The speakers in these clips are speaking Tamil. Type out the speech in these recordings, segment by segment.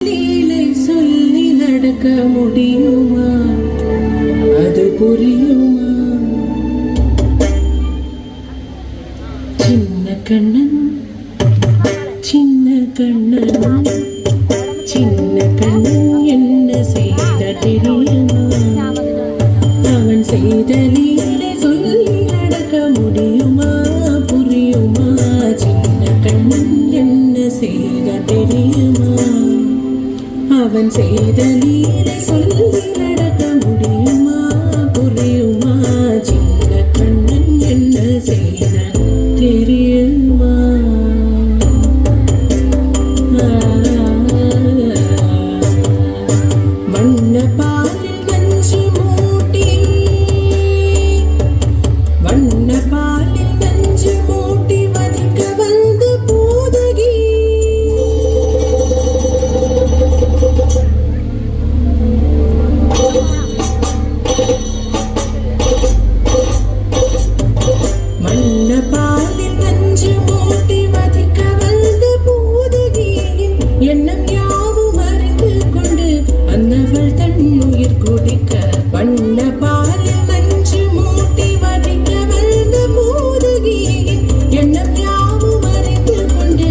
லீலை சொல்லி நடக்க முடியுமா? அது புரியுமா? சின்ன கண்ணன் சின்ன கண்ணன் சின்ன கண்ணன் என்ன செய்த தெரியுமா? அவன் செய்த லீலை சொல்லி நடக்க முடியுமா? புரியுமா? சின்ன கண்ணன் என்ன செய்த தெரியுமா? அவன் செய்த லீலை சொல்லி நடக்க முடியுமா? புரியுமா? சின்ன கண்ணன் என்ன செய்த தெரியுமா? வண்ண பாலில் நஞ்சு மூட்டி வண்ண பாலில் நஞ்சு மூட்டி வதிக்க வந்த பூதகி வண்ண பாலில் நஞ்சு மூட்டி வதிக்க வந்த பூதகியின் எண்ணம் யாவும் அறிந்து கொண்டு அன்னவள் தன் உயிர் குடிக்க வண்ண பாலில் நஞ்சு மூட்டி வதிக்க வந்த பூதகியின் எண்ணம் யாவும் அறிந்து கொண்டு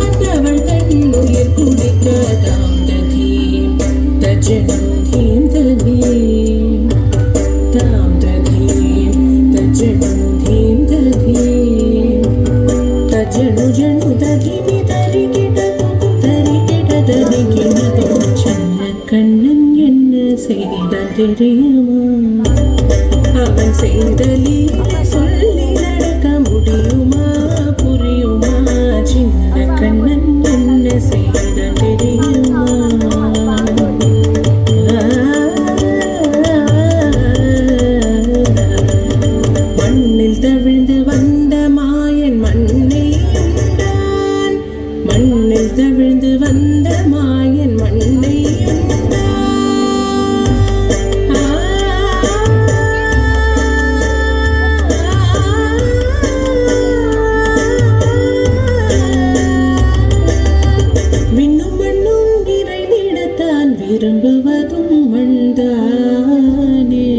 அன்னவள் தன் உயிர் குடிக்க தாம் ததீம் தஜனும் தீம் ததீம் தாம் ததீம் தஜனும் தீம் ததீம் தஜனு ஜனு ததிமி தரிகிடது தரிகிடது சின்ன கண்ணன் என்ன செய்தான் தெரியுமா? அவன் செய்த லீலை சொல்லி நடக்க முடியுமா? புரியுமா? சின்ன கண்ணன் என்ன செய்தான் தெரியுமா? மண்ணில் தவிழ்ந்து வந்த மாயன் மண்ணை உண்டான். மண்ணில் தவிழ்ந்து வந்த மாயன் மண்ணை உண்டான். விண்ணும் மண்ணும் இறைவிடத்தான் விரும்புவதும் மண்தானே.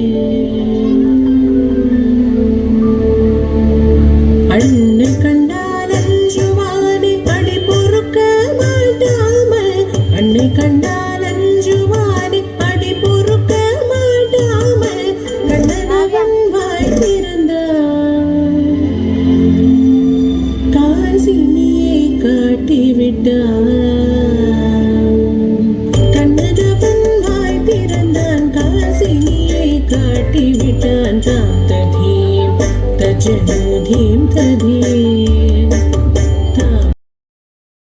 அண்ணை கண்டால் அஞ்சுவானே அடி பொறுக்க மாட்டாமல். அண்ணை கண்டால் அஞ்சுவானே அடி பொறுக்க மாட்டாமல். கண்ணனவன் வாய் திறந்தான். காசினியை காட்டிவிட்டான். கண்ணனவன் வாய் திறந்தான். காசினியை காட்டிவிட்டான்.